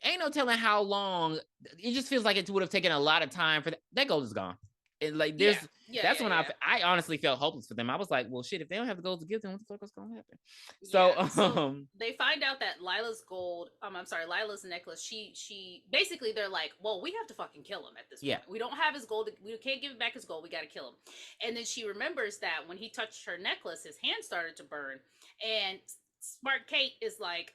ain't no telling how long. It just feels like it would have taken a lot of time for that gold is gone. And like, that's when I honestly felt hopeless for them. I was like, well, shit, if they don't have the gold to give them, what the fuck is going to happen? So they find out that Lila's Lila's necklace, she basically, they're like, well, we have to fucking kill him at this point. We don't have his gold. We can't give him back his gold. We got to kill him. And then she remembers that when he touched her necklace, his hand started to burn. And Smart Kate is like,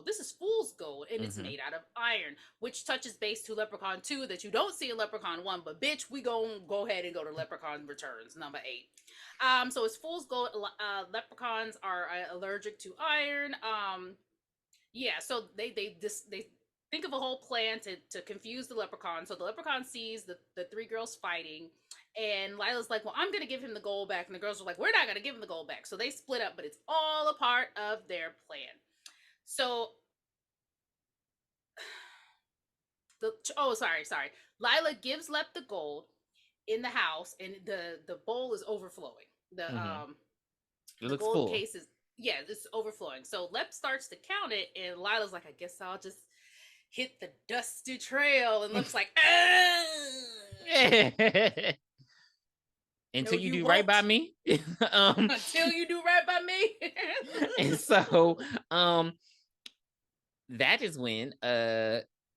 this is fool's gold, and it's made out of iron, which touches base to Leprechaun 2 that you don't see in Leprechaun 1, but bitch, we go ahead and go to Leprechaun Returns, number 8. So it's fool's gold. Leprechauns are allergic to iron. So they think of a whole plan to confuse the leprechaun. So the leprechaun sees the 3 girls fighting, and Lila's like, well, I'm going to give him the gold back. And the girls are like, we're not going to give him the gold back. So they split up, but it's all a part of their plan. So, sorry. Lila gives Lep the gold in the house, and the bowl is overflowing. The gold full. Case is, it's overflowing. So Lep starts to count it, and Lila's like, I guess I'll just hit the dusty trail and looks like, until no, you you do right won't. by me. Until you do right by me. And so that is when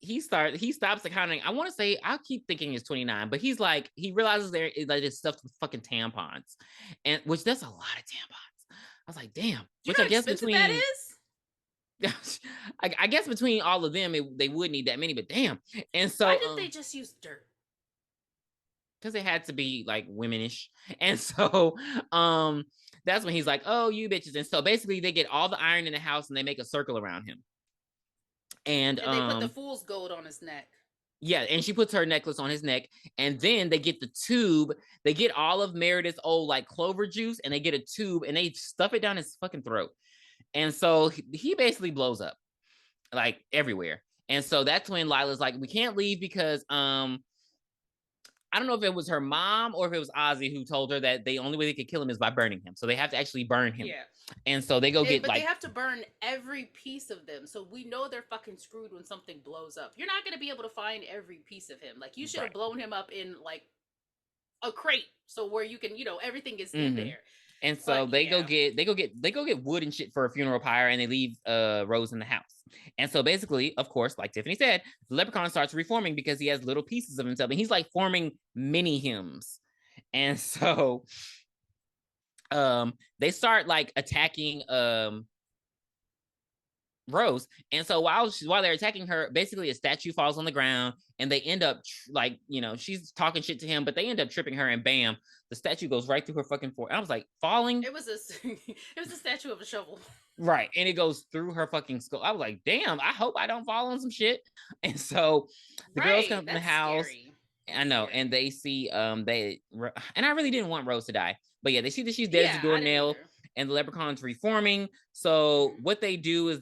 he stops accounting. I want to say, I'll keep thinking it's 29, but he's like, he realizes there is like it's stuffed with fucking tampons, and which that's a lot of tampons. I was like, damn. Do you Which know I how guess expensive that between is? I guess between all of them, they would need that many, but damn. And so Why didn't they just use dirt? because it had to be like womanish. And so that's when he's like, oh, you bitches. And so basically they get all the iron in the house and they make a circle around him. And they put the fool's gold on his neck. yeah, and she puts her necklace on his neck, and then they get the tube. They get all of Meredith's old like clover juice, and they get a tube and they stuff it down his fucking throat. And so he basically blows up like everywhere. And so that's when Lila's like, we can't leave because I don't know if it was her mom or if it was Ozzy who told her that the only way they could kill him is by burning him. So they have to actually burn him. Yeah. And so they go get but like, they have to burn every piece of them. So we know they're fucking screwed when something blows up. You're not going to be able to find every piece of him. Like, you should have blown him up in like a crate. So where you can, everything is in there. And so they go get wood and shit for a funeral pyre, and they leave Rose in the house. And so basically, of course, like Tiffany said, the Leprechaun starts reforming because he has little pieces of himself, and he's like forming mini hymns. And so they start like attacking Rose. And so while they're attacking her, basically a statue falls on the ground, and they end up like, she's talking shit to him, but they end up tripping her, and bam, the statue goes right through her fucking forehead. I was like, falling. It was a statue of a shovel. Right. And it goes through her fucking skull. I was like, damn, I hope I don't fall on some shit. And so the girls come from the house. I know, and they see and I really didn't want Rose to die, but yeah, they see that she's dead as a doornail, and the Leprechaun's reforming. So what they do is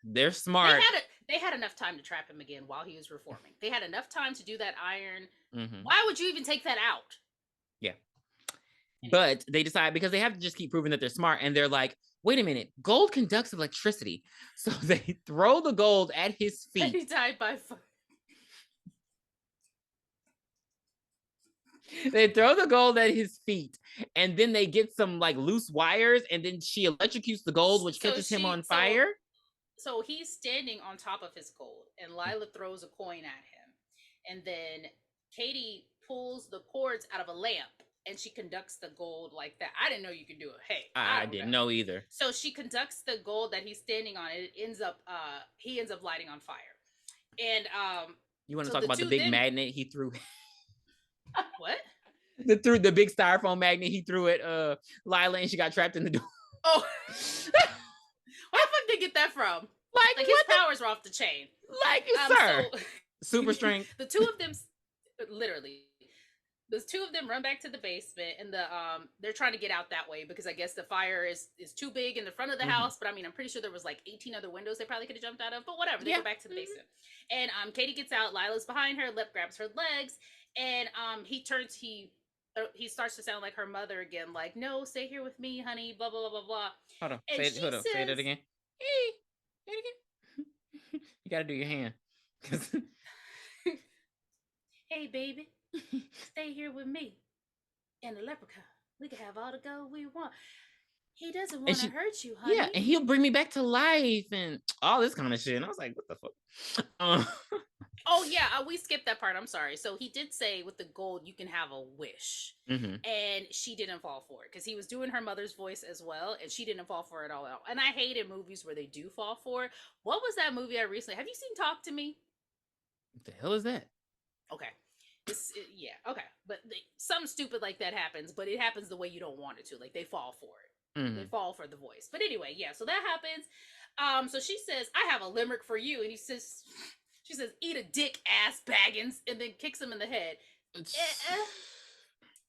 they're smart. They had enough time to trap him again while he was reforming. They had enough time to do that iron. Mm-hmm. Why would you even take that out? Yeah. But they decide, because they have to just keep proving that they're smart, and they're like, wait a minute, gold conducts electricity. So they throw the gold at his feet. And he died by fire. They throw the gold at his feet, and then they get some like loose wires, and then she electrocutes the gold, which catches him on fire. So he's standing on top of his gold, and Lila throws a coin at him, and then Katie pulls the cords out of a lamp, and she conducts the gold like that. I didn't know you could do it. Hey, I didn't know either. So she conducts the gold that he's standing on. It ends up, he ends up lighting on fire. And you want to talk about the big magnet he threw? What? The big styrofoam magnet he threw at Lila, and she got trapped in the door. Oh, where the fuck did they get that from? Like his powers were off the chain. Like, sir, super strength. The two of them, literally. The two of them run back to the basement, and they're trying to get out that way because I guess the fire is too big in the front of the house. But I mean, I'm pretty sure there was like 18 other windows they probably could have jumped out of. But whatever, they go back to the basement, and Katie gets out. Lila's behind her. Lep grabs her legs, and he starts to sound like her mother again, like, "No, stay here with me, honey." Blah blah blah blah blah. Hold on, say it again. Hey, say it again. You got to do your hand. Hey, baby. Stay here with me and the Leprechaun. We can have all the gold we want. He doesn't want to hurt you, honey. Yeah, and he'll bring me back to life and all this kind of shit. And I was like, what the fuck? Oh, yeah, we skipped that part. I'm sorry. So he did say with the gold, you can have a wish. Mm-hmm. And she didn't fall for it because he was doing her mother's voice as well. And she didn't fall for it all. And I hated movies where they do fall for it. What was that movie I recently... Have you seen Talk to Me? What the hell is that? Okay. Okay, but something stupid like that happens, but it happens the way you don't want it to. Like, they fall for it. Mm-hmm. They fall for the voice. But anyway, yeah, so that happens. So she says, I have a limerick for you. And she says, eat a dick, ass Baggins, and then kicks him in the head.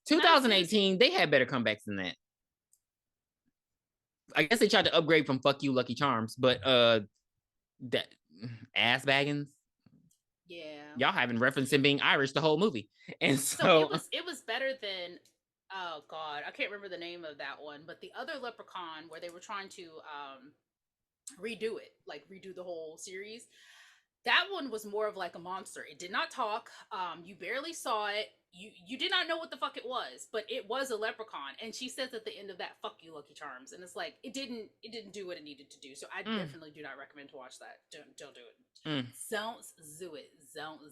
2018, they had better comebacks than that. I guess they tried to upgrade from fuck you, Lucky Charms, but that ass Baggins. Yeah, y'all haven't referenced him being Irish the whole movie, and so it was better than, oh god, I can't remember the name of that one, but the other Leprechaun where they were trying to redo the whole series. That one was more of like a monster. It did not talk. You barely saw it. You did not know what the fuck it was, but it was a leprechaun. And she says at the end of that, "Fuck you, Lucky Charms," and it's like it didn't do what it needed to do. So I definitely do not recommend to watch that. Don't do it. Don't do it. Don't do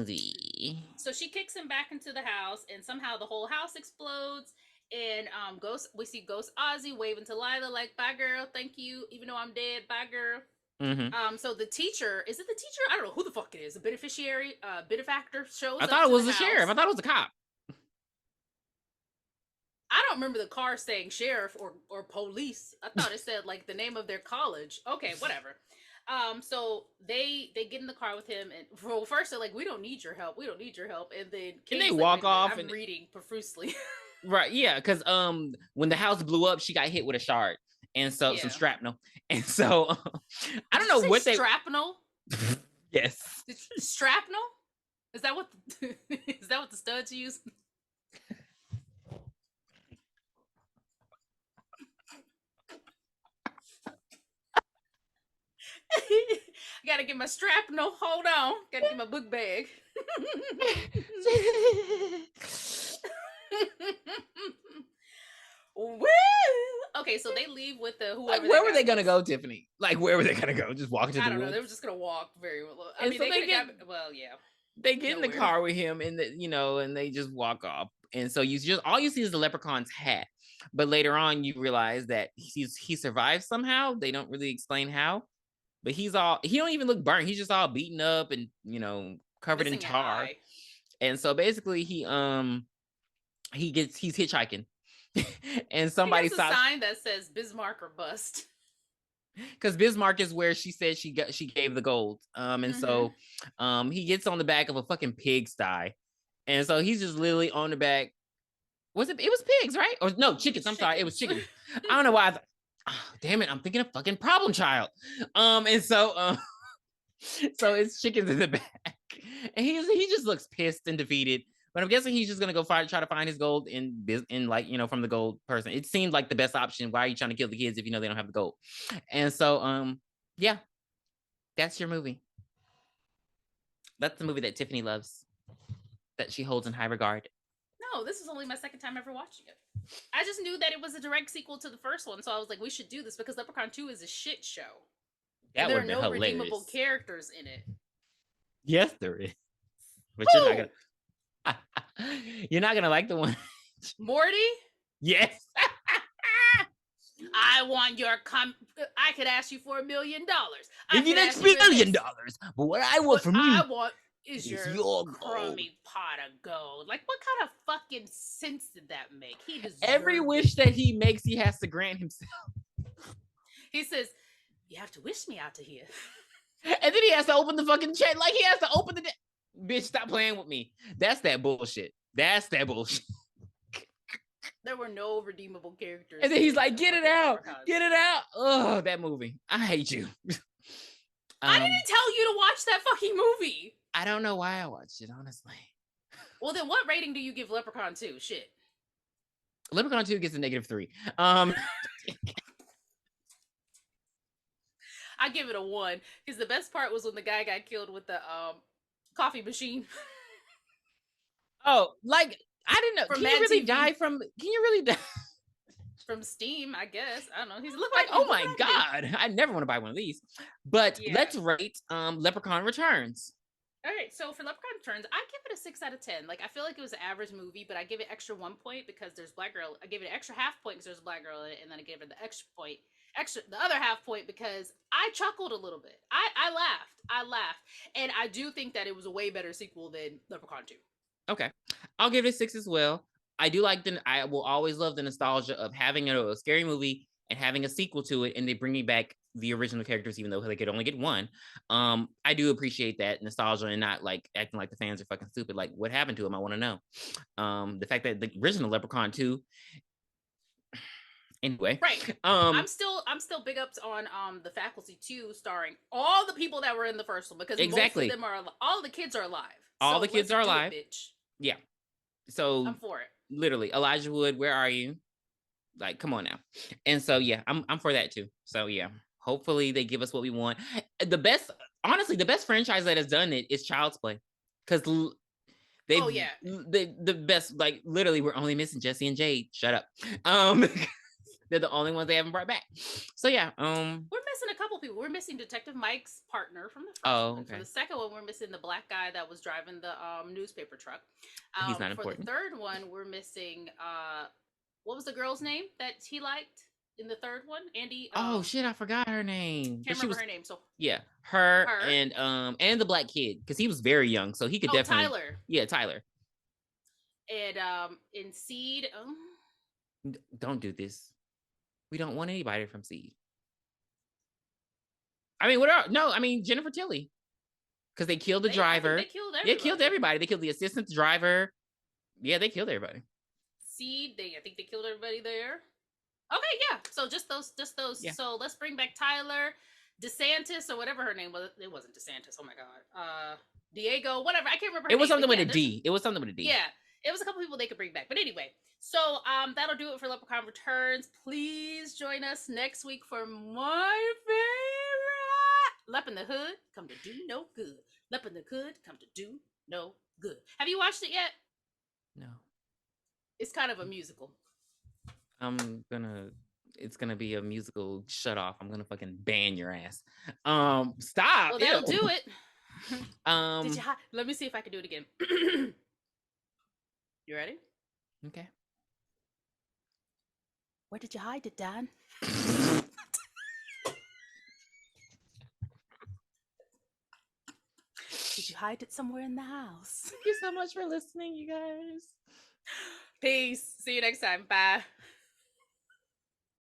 it. So she kicks him back into the house, and somehow the whole house explodes. And we see Ghost Ozzy waving to Lila like, "Bye, girl. Thank you. Even though I'm dead, bye, girl." So the teacher, is it the teacher? I don't know who the fuck it is. A beneficiary, benefactor shows up. I thought it was the house. sheriff. I thought it was a cop. I don't remember the car saying sheriff or police. I thought it said like the name of their college. Okay, whatever. So they get in the car with him, and well, first they're like, "We don't need your help. We don't need your help." And then they walk off. I'm reading profusely. Right, yeah, because when the house blew up, she got hit with a shard, and so some shrapnel, and so I don't know what they shrapnel. Yes, shrapnel. Is that what the studs use? I gotta get my shrapnel. Hold on, gotta get my book bag. Woo! Okay, so they leave with the whoever. Like, where were they gonna go, Tiffany? Like, where were they gonna go? Just walk into the I don't know. woods? They were just gonna walk very well. I And mean, so well, yeah. They get in the car with him, and and they just walk off. And so all you see is the leprechaun's hat. But later on, you realize that he survived somehow. They don't really explain how, but he don't even look burnt. He's just all beaten up and covered in tar. And so basically, he's hitchhiking, and somebody stops. A sign that says Bismarck or bust. Because Bismarck is where she said she gave the gold. So he gets on the back of a fucking pigsty, and so he's just literally on the back. It was pigs, right? Or no, chickens. I'm sorry, it was chickens. I don't know why. Damn it, I'm thinking of fucking Problem Child. And so so it's chickens in the back, and he just looks pissed and defeated. But I'm guessing he's just gonna go try to find his gold from the gold person. It seemed like the best option. Why are you trying to kill the kids if they don't have the gold? And so yeah, that's your movie. That's the movie that Tiffany loves, that she holds in high regard. No, this is only my second time ever watching it. I just knew that it was a direct sequel to the first one, so I was like, we should do this because Leprechaun 2 is a shit show. There are no redeemable characters in it. Yes, there is. But you're not gonna like the one. Morty? Yes. I want your I could ask you for $1 million. If you next $1 million, but what I want from you is your crummy pot of gold. Like, what kind of fucking sense did that make? He deserves every wish that he makes, he has to grant himself. He says, "You have to wish me out of here," and then he has to open the fucking check. Like, he has to open the. Bitch, stop playing with me. That's that bullshit. There were no redeemable characters. And then he's like, "Get it out. Get it out." Oh, that movie. I hate you. I didn't tell you to watch that fucking movie. I don't know why I watched it, honestly. Well, then what rating do you give Leprechaun 2? Shit. Leprechaun 2 gets a -3. I give it a 1 because the best part was when the guy got killed with the coffee machine. Oh, like, I didn't know. Can you really die from steam? I guess. I don't know. He's looking like, oh my god, I never want to buy one of these. But let's rate Leprechaun Returns. All right, so for Leprechaun Returns, I give it a 6 out of 10. Like, I feel like it was an average movie, but I give it extra 1 point because there's black girl. I give it an extra half point because there's a black girl in it, and then I gave it the the other half point because I chuckled a little bit. I laughed, and I do think that it was a way better sequel than Leprechaun 2. Okay, I'll give it a 6 as well. I do like I will always love the nostalgia of having a scary movie and having a sequel to it, and they bring me back the original characters, even though they could only get one. I do appreciate that nostalgia and not like acting like the fans are fucking stupid. Like, what happened to him? I want to know. The fact that the original Leprechaun 2. Anyway, right. I'm still big ups on the faculty 2, starring all the people that were in the first one because most of them all the kids are alive. All the kids are alive. Bitch. Yeah. So I'm for it. Literally, Elijah Wood, where are you? Like, come on now. And so yeah, I'm for that too. So yeah. Hopefully they give us what we want. The best franchise that has done it is Child's Play. Because the best, like literally we're only missing Jesse and Jade. Shut up. They're the only ones they haven't brought back. So yeah, we're missing a couple people. We're missing Detective Mike's partner from the first one. Okay. For the second one, we're missing the black guy that was driving the newspaper truck. He's not important. For the third one, we're missing what was the girl's name that he liked in the third one? Andy. Oh shit, I forgot her name. Can't remember her name. So yeah, her and the black kid, because he was very young, so he could definitely. Tyler. Yeah, Tyler. And in Seed. Don't do this. We don't want anybody from Seed. I mean, Jennifer Tilly. Because they killed the driver. They killed everybody. They killed everybody. They killed the assistant driver. Yeah, they killed everybody. Seed, I think they killed everybody there. Okay, yeah. So just those. Yeah. So let's bring back Tyler, DeSantis, or whatever her name was. It wasn't DeSantis. Oh my God. Diego, whatever. I can't remember. It was something with a D. It was something with a D. Yeah. It was a couple people they could bring back. But anyway, so that'll do it for Leprechaun Returns. Please join us next week for my favorite Lep in the Hood, Come to Do No Good. Lep in the Hood, Come to Do No Good. Have you watched it yet? No. It's kind of a musical. It's gonna be a musical shut off. I'm gonna fucking ban your ass. Stop. Well, that'll do it. Did you let me see if I can do it again. You ready? Okay. Where did you hide it, Dan? Did you hide it somewhere in the house? Thank you so much for listening, you guys. Peace. See you next time. Bye.